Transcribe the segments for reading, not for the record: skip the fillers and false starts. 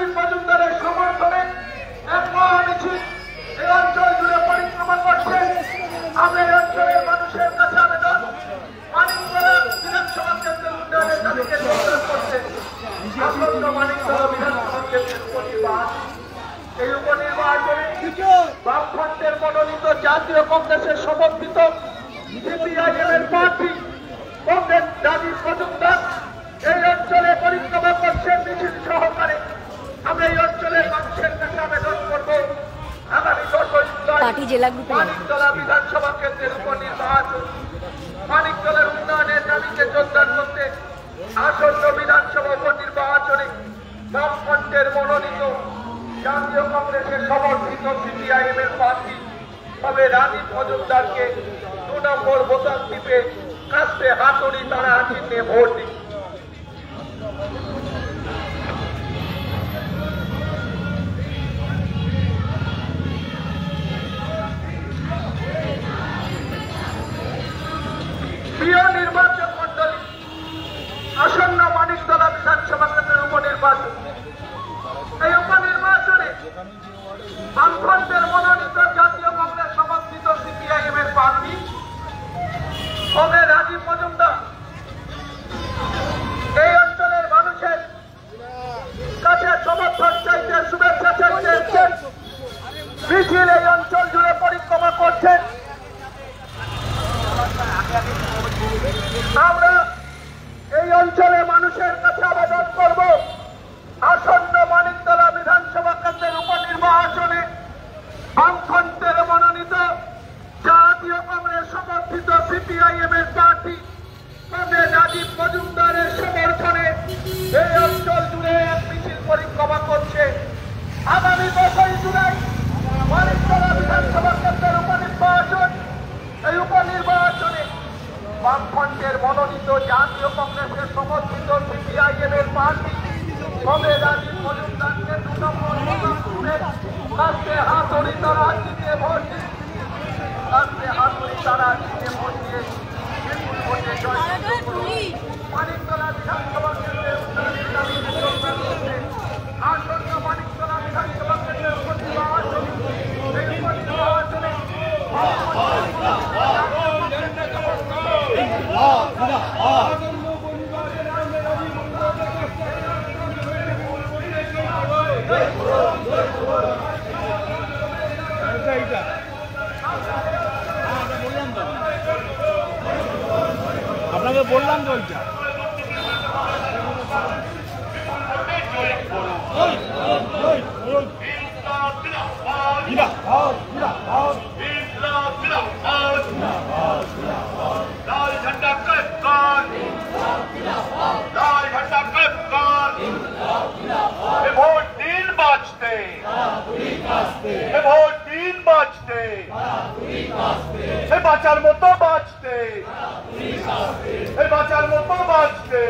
রাজীব মজুমদারের সমর্থনে এক মহামিছিল এই অঞ্চল জুড়ে পরিক্রমা করছে। আমরা এই অঞ্চলের মানুষের কাছে আবেদন, মানিকতলা বিধানসভা কেন্দ্রের উন্নয়নের দাবিকে জোরদার করতে আসন্ন মানিকতলা বিধানসভা কেন্দ্রের উপনির্বাচন, এই উপনির্বাচনে বামফ্রন্টের মনোনীত জাতীয় কংগ্রেসের সমর্থিত সিপিআইএম এর প্রার্থী কংগ্রেস রাজীব মজুমদার এই অঞ্চলে পরিক্রমা করছেন মিছিল সহকারে। আমরা এই অঞ্চলের মানুষের কাছে আবেদন করব, আগামী 10 জুলাই মানিকতলা বিধানসভা কেন্দ্রের উপনির্বাচন, মানিকতলার উন্নয়নের দাবিকে জোরদার করতে আসন্ন বিধানসভা উপনির্বাচনে বামফ্রন্টের মনোনীত জাতীয় কংগ্রেসের সমর্থিত সিপিআইএম এর প্রার্থী তবে রাজীব মজুমদারকে 2 নম্বর ভোটার টিপে কাস্তে হাতুড়ি তারা চিহ্নে ভোট দিন। প্রিয় নির্বাচক মন্ডলী, আসন্ন মানিকতলা বিধানসভা কেন্দ্রের উপনির্বাচন, এই উপনির্বাচনে বামফ্রন্টের মনোনীত জাতীয় কংগ্রেস সমর্থিত সিপিআইএম এর প্রার্থী হবে রাজীব মজুমদার এই অঞ্চলের মানুষের কাছে সমর্থন চাইতে, শুভেচ্ছা চাইতে মিছিল এই অঞ্চল জুড়ে পরিক্রমা করছেন। আমরা এই অঞ্চলে মানুষের কাছে আবেদন করব, আসন্ন মানিকতলা বিধানসভা কেন্দ্রের উপনির্বাচনে বামফ্রন্টের মনোনীত জাতীয় কংগ্রেস সমর্থিত সিপিআইএম এর প্রার্থী তবে রাজীব মজুমদারের সমর্থনে এই অঞ্চল জুড়ে এক মিছিল পরিক্রমা করছে। আগামী 10 জুলাই মানিকতলা বিধানসভা কেন্দ্রের উপনির্বাচন, এই উপনির্বাচনে বামফ্রন্টের মনোনীত জাতীয় কংগ্রেসের সমর্থিত সিপিআইএম এর প্রার্থী তবে রাজীব মজুমদারকে 2 নম্বর কাস্তে হাতুড়ি তারা চিহ্নে ভোট দিন, কাস্তে হাতুড়ি তারা চিহ্নে ভোট দিয়ে মানিকতলা বিধানসভা কেন্দ্রের উন্নয়নের দাবিকে জোরদার করতে আসন্ন মানিকতলা বিধানসভা কেন্দ্রের উপনির্বাচন, এই উপনির্বাচনে আপনাকে বললাম তো ওইটা ভোট দিন বাঁচতে, ভোট দিন বাঁচতে, বাঁচার মতো বাঁচতে, বাঁচার মতো বাঁচতে।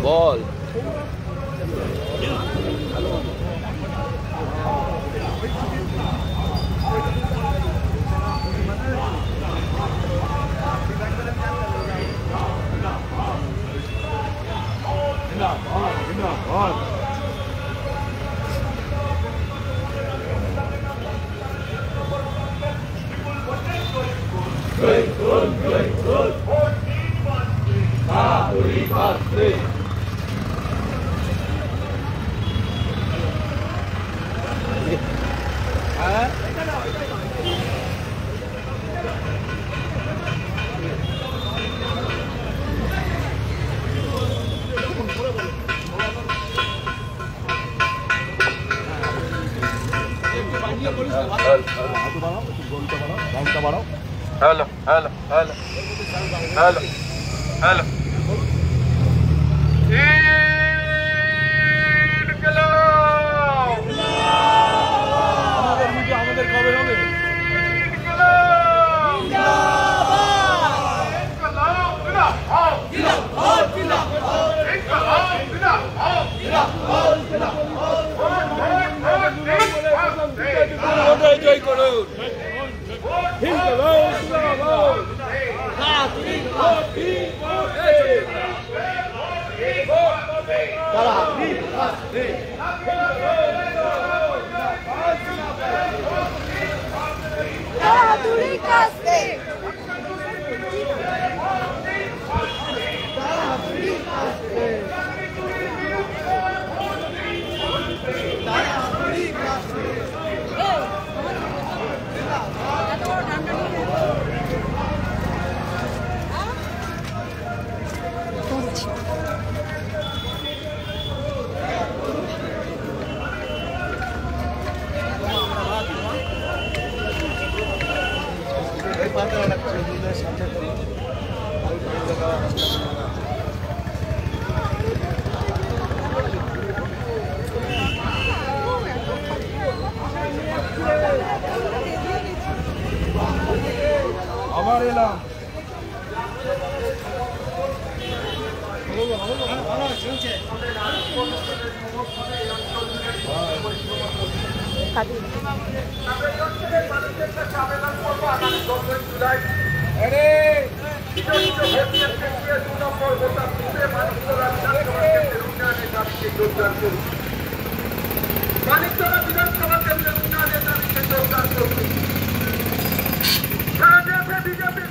বল hello. Hello hello hello hello আমাদের কবে হবে? জয় করুন। আবার এলাম। মানিকতলা বিধানসভা কেন্দ্রের উন্নয়নের দাবিতে জোরদার করছে। সারা দেশে বিজেপি